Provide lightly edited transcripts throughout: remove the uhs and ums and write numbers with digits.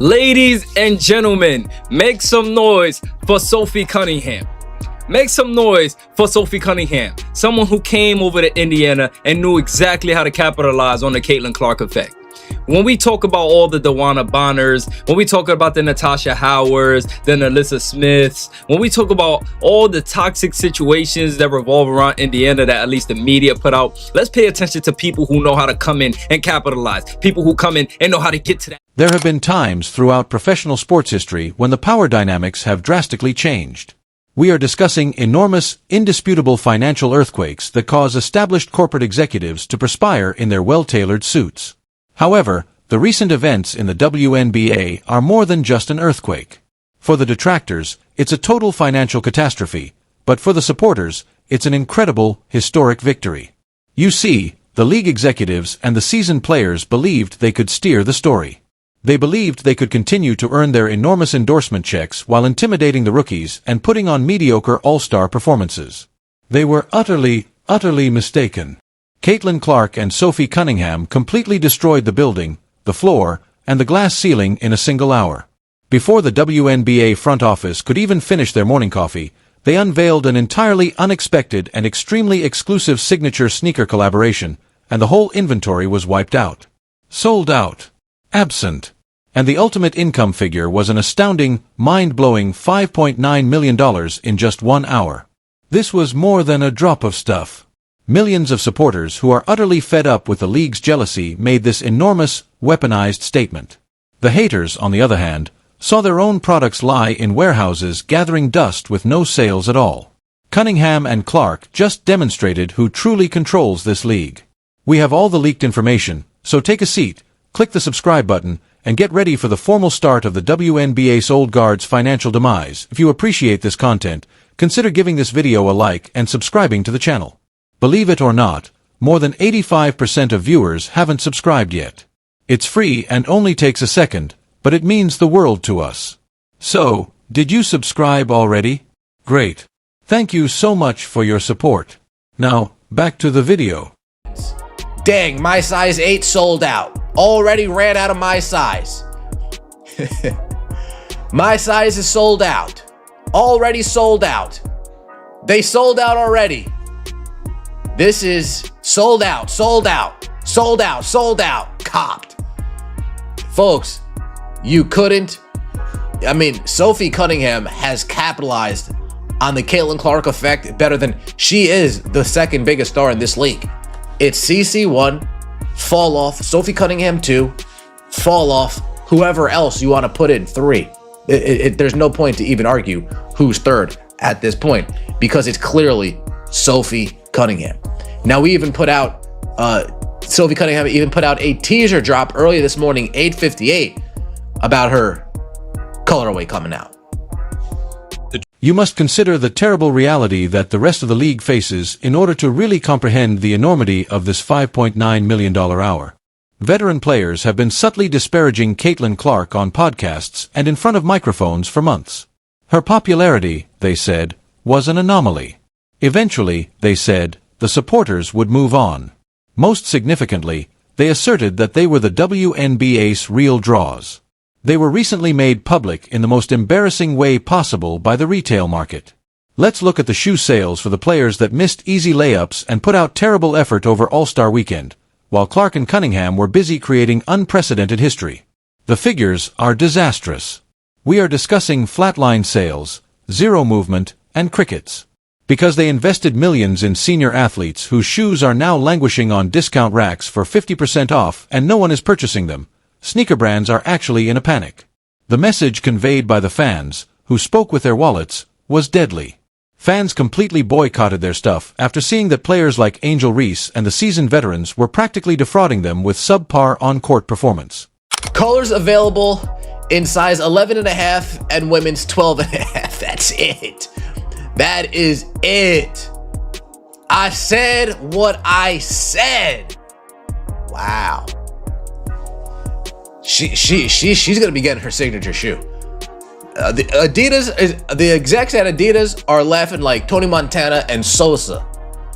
Ladies and gentlemen, make some noise for Sophie Cunningham. Make some noise for Sophie Cunningham, someone who came over to Indiana and knew exactly how to capitalize on the Caitlin Clark effect. When we talk about all the Dewana Bonners, when we talk about the Natasha Howards, the Alyssa Smiths, when we talk about all the toxic situations that revolve around Indiana that at least the media put out, let's pay attention to people who know how to come in and capitalize, people who come in and know how to get to that. There have been times throughout professional sports history when the power dynamics have drastically changed. We are discussing enormous, indisputable financial earthquakes that cause established corporate executives to perspire in their well-tailored suits. However, the recent events in the WNBA are more than just an earthquake. For the detractors, it's a total financial catastrophe, but for the supporters, it's an incredible, historic victory. You see, the league executives and the seasoned players believed they could steer the story. They believed they could continue to earn their enormous endorsement checks while intimidating the rookies and putting on mediocre all-star performances. They were utterly mistaken. Caitlin Clark and Sophie Cunningham completely destroyed the building, the floor, and the glass ceiling in a single hour. Before the WNBA front office could even finish their morning coffee, they unveiled an entirely unexpected and extremely exclusive signature sneaker collaboration, and the whole inventory was wiped out. Sold out. Absent. And the ultimate income figure was an astounding, mind-blowing $5.9 million in just 1 hour. This was more than a drop of stuff. Millions of supporters who are utterly fed up with the league's jealousy made this enormous, weaponized statement. The haters, on the other hand, saw their own products lie in warehouses gathering dust with no sales at all. Cunningham and Clark just demonstrated who truly controls this league. We have all the leaked information, so take a seat, click the subscribe button, and get ready for the formal start of the WNBA's old guard's financial demise. If you appreciate this content, consider giving this video a like and subscribing to the channel. Believe it or not, more than 85% of viewers haven't subscribed yet. It's free and only takes a second, but it means the world to us. So, did you subscribe already? Great. Thank you so much for your support. Now, back to the video. Dang, my size 8 sold out. Already ran out of my size. My size is sold out. Already sold out. They sold out already. This is sold out, sold out, sold out, sold out, copped. Folks, you couldn't. I mean, Sophie Cunningham has capitalized on the Caitlin Clark effect better than she is the second biggest star in this league. It's CC 1, fall off, Sophie Cunningham 2, fall off, whoever else you want to put in 3. There's no point to even argue who's third at this point because it's clearly Sophie Cunningham. Now we even put out, Sophie Cunningham even put out a teaser drop early this morning, 8:58, about her colorway coming out. You must consider the terrible reality that the rest of the league faces in order to really comprehend the enormity of this $5.9 million hour. Veteran players have been subtly disparaging Caitlin Clark on podcasts and in front of microphones for months. Her popularity, they said, was an anomaly. Eventually, they said, the supporters would move on. Most significantly, they asserted that they were the WNBA's real draws. They were recently made public in the most embarrassing way possible by the retail market. Let's look at the shoe sales for the players that missed easy layups and put out terrible effort over All-Star Weekend, while Clark and Cunningham were busy creating unprecedented history. The figures are disastrous. We are discussing flatline sales, zero movement, and crickets. Because they invested millions in senior athletes whose shoes are now languishing on discount racks for 50% off and no one is purchasing them, sneaker brands are actually in a panic. The message conveyed by the fans, who spoke with their wallets, was deadly. Fans completely boycotted their stuff after seeing that players like Angel Reese and the seasoned veterans were practically defrauding them with subpar on-court performance. Colors available in size 11.5 and women's 12.5. That's it. That is it. I said what I said. Wow. She's gonna be getting her signature shoe. The execs at Adidas are laughing like Tony Montana and Sosa.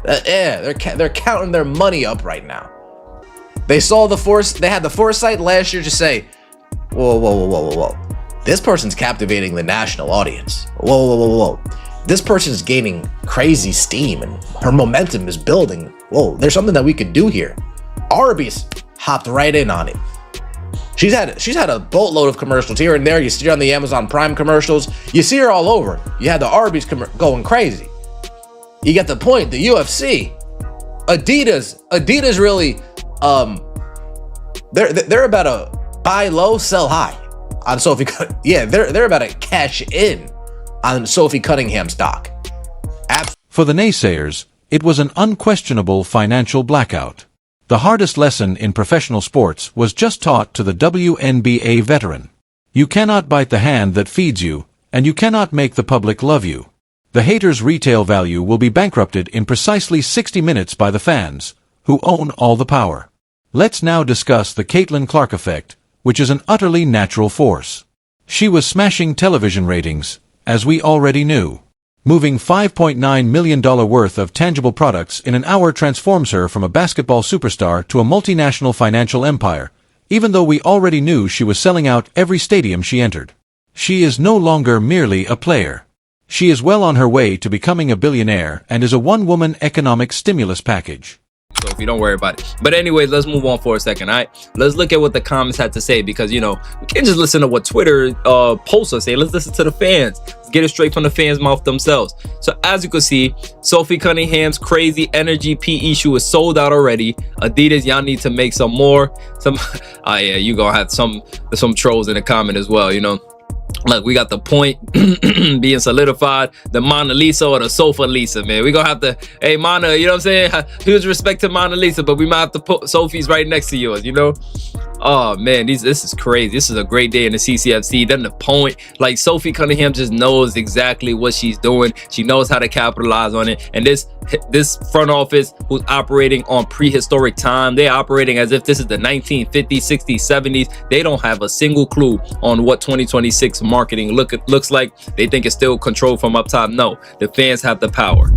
Yeah, they're counting their money up right now. They saw the force. They had the foresight last year to say, Whoa, whoa, whoa, whoa, whoa, whoa. This person's captivating the national audience. Whoa, whoa, whoa, whoa. This person's gaining crazy steam and her momentum is building. Whoa, there's something that we could do here. Arby's hopped right in on it. She's had a boatload of commercials here and there. You see her on the Amazon Prime commercials. You see her all over. You had the Arby's going crazy. You get the point. The UFC, Adidas really, they're about to buy low, sell high on Sophie. Yeah, they're about to cash in on Sophie Cunningham stock. For the naysayers, it was an unquestionable financial blackout. The hardest lesson in professional sports was just taught to the WNBA veteran. You cannot bite the hand that feeds you, and you cannot make the public love you. The haters' retail value will be bankrupted in precisely 60 minutes by the fans, who own all the power. Let's now discuss the Caitlin Clark effect, which is an utterly natural force. She was smashing television ratings, as we already knew. Moving $5.9 million worth of tangible products in an hour transforms her from a basketball superstar to a multinational financial empire, even though we already knew she was selling out every stadium she entered. She is no longer merely a player. She is well on her way to becoming a billionaire and is a one-woman economic stimulus package. So if you don't worry about it. But anyways, let's move on for a second, all right? Let's look at what the comments had to say because, we can't just listen to what Twitter posts or say. Let's listen to the fans. Let's get it straight from the fans' mouth themselves. So as you can see, Sophie Cunningham's crazy energy PE shoe is sold out already. Adidas, y'all need to make some more. You gonna have some trolls in the comment as well, Look, we got the point being solidified. The Mona Lisa or the Sofa Lisa, man. We gonna have to, hey, Mona, you know what I'm saying? Huge respect to Mona Lisa, but we might have to put Sophie's right next to yours, Oh, man, this is crazy. This is a great day in the CCFC. Then the point, like Sophie Cunningham just knows exactly what she's doing. She knows how to capitalize on it. And this front office who's operating on prehistoric time, they're operating as if this is the 1950s, 60s, 70s. They don't have a single clue on what 2026 marketing looks like. They think it's still controlled from up top. No, the fans have the power.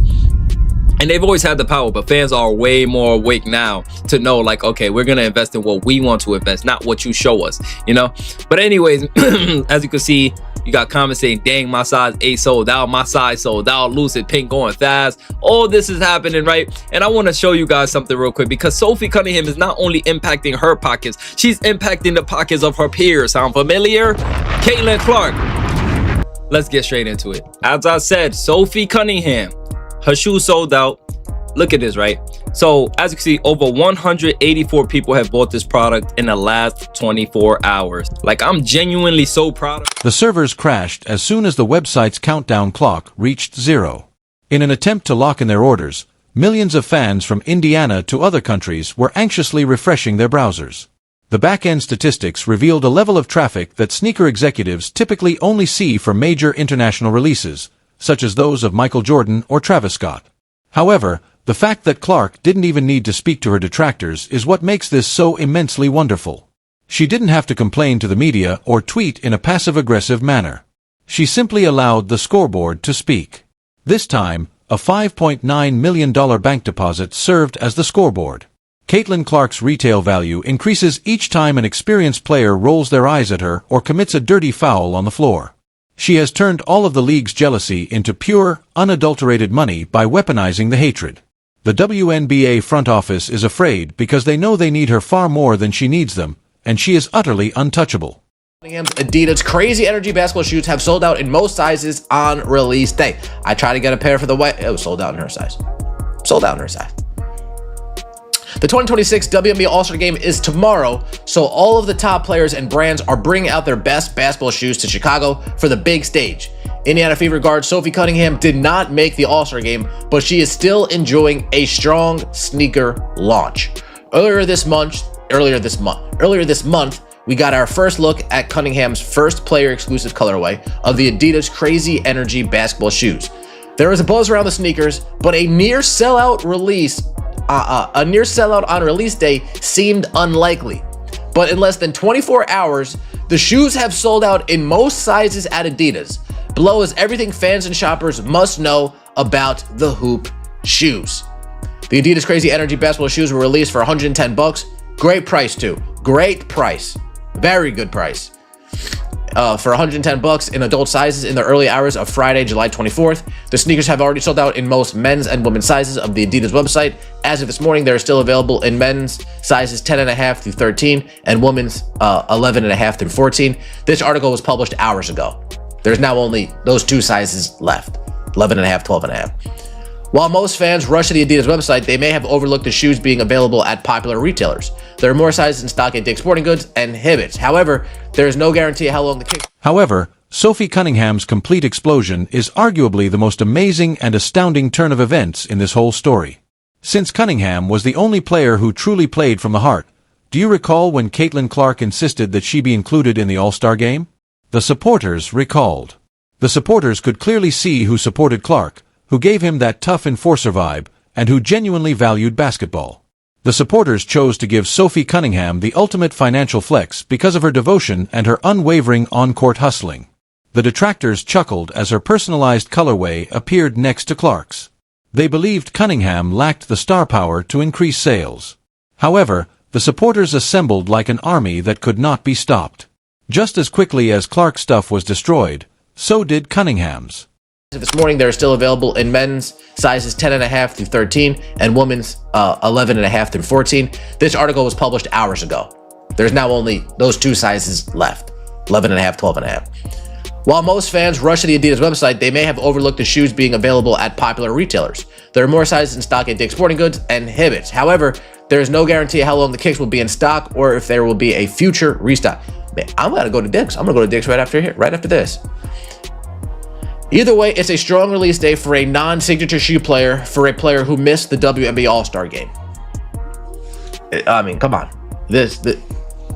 And they've always had the power, but fans are way more awake now to know, like, okay, we're going to invest in what we want to invest, not what you show us, But anyways, as you can see, you got comments saying, dang, my size 8 sold out, my size sold out, Lucid Pink going fast. All this is happening, right? And I want to show you guys something real quick because Sophie Cunningham is not only impacting her pockets, she's impacting the pockets of her peers. Sound familiar? Caitlin Clark. Let's get straight into it. As I said, Sophie Cunningham, her shoe sold out. Look at this, right? So as you can see, over 184 people have bought this product in the last 24 hours. Like, I'm genuinely so proud of. The servers crashed as soon as the website's countdown clock reached 0. In an attempt to lock in their orders, millions of fans from Indiana to other countries were anxiously refreshing their browsers. The back-end statistics revealed a level of traffic that sneaker executives typically only see for major international releases, such as those of Michael Jordan or Travis Scott. However, the fact that Clark didn't even need to speak to her detractors is what makes this so immensely wonderful. She didn't have to complain to the media or tweet in a passive-aggressive manner. She simply allowed the scoreboard to speak. This time, a $5.9 million bank deposit served as the scoreboard. Caitlin Clark's retail value increases each time an experienced player rolls their eyes at her or commits a dirty foul on the floor. She has turned all of the league's jealousy into pure, unadulterated money by weaponizing the hatred. The WNBA front office is afraid because they know they need her far more than she needs them, and she is utterly untouchable. Adidas crazy energy basketball shoes have sold out in most sizes on release day. I tried to get a pair for the white. It was sold out in her size. Sold out in her size. The 2026 WNBA All-Star Game is tomorrow, so all of the top players and brands are bringing out their best basketball shoes to Chicago for the big stage. Indiana Fever guard Sophie Cunningham did not make the All-Star Game, but she is still enjoying a strong sneaker launch. Earlier this month, we got our first look at Cunningham's first player-exclusive colorway of the Adidas Crazy Energy basketball shoes. There was a buzz around the sneakers, but a near sellout on release day seemed unlikely. But in less than 24 hours, the shoes have sold out in most sizes at Adidas. Below is everything fans and shoppers must know about the hoop shoes. The Adidas Crazy Energy basketball shoes were released for $110. Great price too. Great price. Very good price. for $110 in adult sizes in the early hours of Friday, July 24th. The sneakers have already sold out in most men's and women's sizes of the Adidas website. As of this morning, they're still available in men's sizes 10.5 through 13 and women's 11.5 through 14. This article was published hours ago. There's now only those two sizes left, 11.5, 12.5. While most fans rush to the Adidas website, they may have overlooked the shoes being available at popular retailers. There are more sizes in stock at Dick's Sporting Goods and Hibbett's. However, there is no guarantee how long the kicks. However, Sophie Cunningham's complete explosion is arguably the most amazing and astounding turn of events in this whole story. Since Cunningham was the only player who truly played from the heart, do you recall when Caitlin Clark insisted that she be included in the All-Star game? The supporters recalled. The supporters could clearly see who supported Clark, who gave him that tough enforcer vibe, and who genuinely valued basketball. The supporters chose to give Sophie Cunningham the ultimate financial flex because of her devotion and her unwavering on-court hustling. The detractors chuckled as her personalized colorway appeared next to Clark's. They believed Cunningham lacked the star power to increase sales. However, the supporters assembled like an army that could not be stopped. Just as quickly as Clark's stuff was destroyed, so did Cunningham's. This morning, they're still available in men's sizes 10.5 through 13 and women's 11.5 through 14. This article was published hours ago. There's now only those two sizes left, 11.5, 12.5. While most fans rush to the Adidas website, they may have overlooked the shoes being available at popular retailers. There are more sizes in stock at Dick's Sporting Goods and Hibbett's. However, there is no guarantee how long the kicks will be in stock or if there will be a future restock. Man, I'm gonna go to Dick's. I'm gonna go to Dick's right after this. Either way, it's a strong release day for a non-signature shoe player, for a player who missed the WNBA All-Star game. I mean, come on.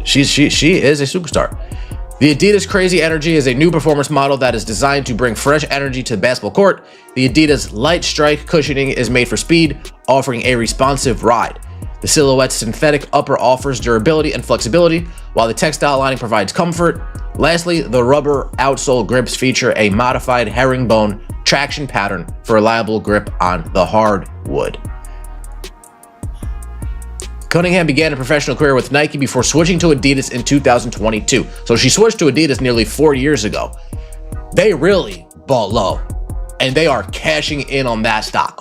She is a superstar. The Adidas Crazy Energy is a new performance model that is designed to bring fresh energy to the basketball court. The Adidas Light Strike cushioning is made for speed, offering a responsive ride. The silhouette's synthetic upper offers durability and flexibility, while the textile lining provides comfort. Lastly, the rubber outsole grips feature a modified herringbone traction pattern for reliable grip on the hardwood. Cunningham began a professional career with Nike before switching to Adidas in 2022. So she switched to Adidas nearly 4 years ago. They really bought low, and they are cashing in on that stock.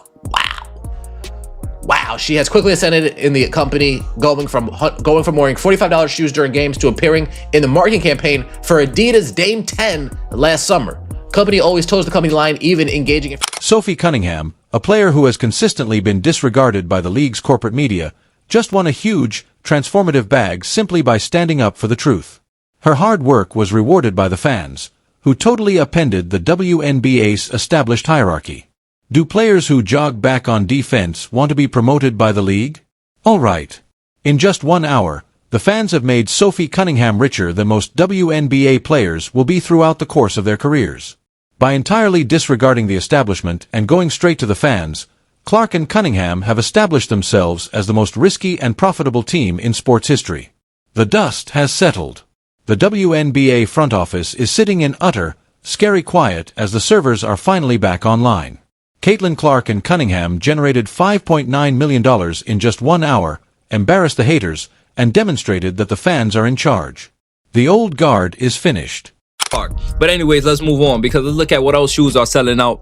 Wow, she has quickly ascended in the company, going from wearing $45 shoes during games to appearing in the marketing campaign for Adidas Dame 10 last summer. Company always toes the company line, even engaging in... Sophie Cunningham, a player who has consistently been disregarded by the league's corporate media, just won a huge, transformative bag simply by standing up for the truth. Her hard work was rewarded by the fans, who totally upended the WNBA's established hierarchy. Do players who jog back on defense want to be promoted by the league? All right. In just 1 hour, the fans have made Sophie Cunningham richer than most WNBA players will be throughout the course of their careers. By entirely disregarding the establishment and going straight to the fans, Clark and Cunningham have established themselves as the most risky and profitable team in sports history. The dust has settled. The WNBA front office is sitting in utter, scary quiet as the servers are finally back online. Caitlin Clark and Cunningham generated $5.9 million in just 1 hour, embarrassed the haters, and demonstrated that the fans are in charge. The old guard is finished. But anyways, let's move on because let's look at what else shoes are selling out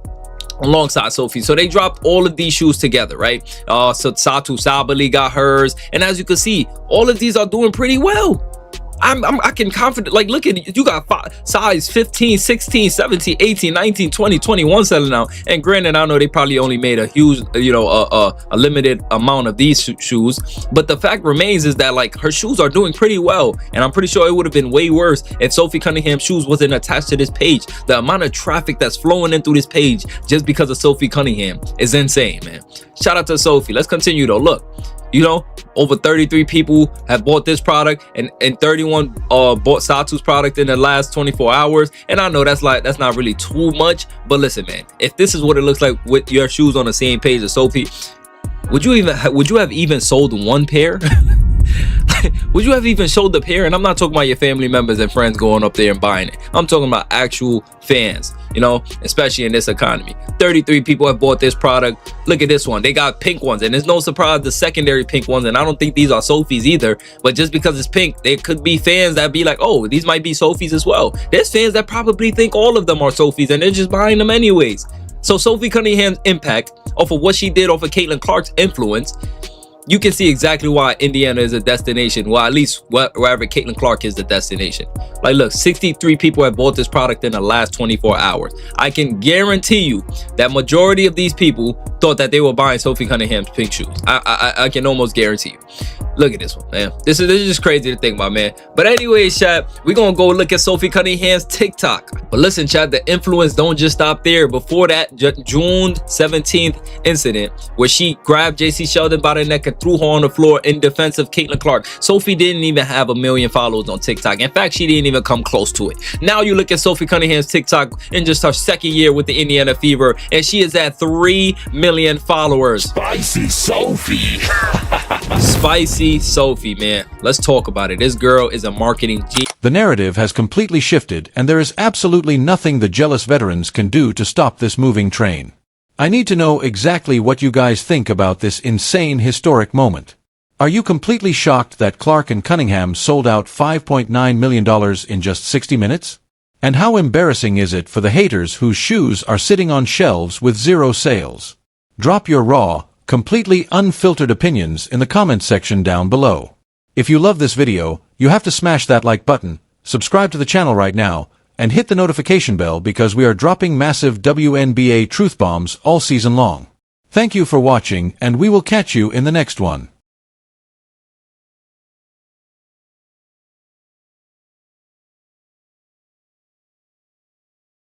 alongside Sophie. So they dropped all of these shoes together, right? So Satu Sabali got hers, and as you can see, all of these are doing pretty well. I can confident, like, look at it. You got size 15, 16, 17, 18, 19, 20, 21 selling out. And granted, I know they probably only made a huge, a limited amount of these shoes. But the fact remains is that, like, her shoes are doing pretty well. And I'm pretty sure it would have been way worse if Sophie Cunningham's shoes wasn't attached to this page. The amount of traffic that's flowing in through this page just because of Sophie Cunningham is insane, man. Shout out to Sophie. Let's continue though. Look. Over 33 people have bought this product and 31 bought Satu's product in the last 24 hours. And I know that's not really too much, but listen, man, if this is what it looks like with your shoes on the same page as Sophie, would you have even sold one pair? Would you have even sold the pair? And I'm not talking about your family members and friends going up there and buying it. I'm talking about actual fans. you know, especially in this economy. 33 people have bought this product. Look at this one. They got pink ones, and it's no surprise the secondary pink ones, and I don't think these are Sophie's either, but just because it's pink, there could be fans that be like, oh, these might be Sophie's as well. There's fans that probably think all of them are Sophie's, and they're just buying them anyways. So Sophie Cunningham's impact off of what she did off of Caitlin Clark's influence, you can see exactly why Indiana is a destination. Well, at least wherever Caitlin Clark is the destination. Like, look, 63 people have bought this product in the last 24 hours. I can guarantee you that majority of these people thought that they were buying Sophie Cunningham's pink shoes. I can almost guarantee you. Look at this one, man. This is just crazy to think about, man. But anyways, chat, we're gonna go look at Sophie Cunningham's TikTok. But listen, chat, the influence don't just stop there. Before that June 17th incident where she grabbed JC Sheldon by the neck and threw her on the floor in defense of Caitlin Clark, Sophie didn't even have 1 million followers on TikTok. In fact, she didn't even come close to it. Now you look at Sophie Cunningham's TikTok in just her second year with the Indiana Fever, and she is at 3 million followers. Spicy Sophie. Spicy Sophie, man. Let's talk about it. This girl is a marketing genius. The narrative has completely shifted, and there is absolutely nothing the jealous veterans can do to stop this moving train. I need to know exactly what you guys think about this insane historic moment. Are you completely shocked that Clark and Cunningham sold out $5.9 million in just 60 minutes? And how embarrassing is it for the haters whose shoes are sitting on shelves with 0 sales? Drop your raw, completely unfiltered opinions in the comments section down below. If you love this video, you have to smash that like button, subscribe to the channel right now, and hit the notification bell because we are dropping massive WNBA truth bombs all season long. Thank you for watching, and we will catch you in the next one.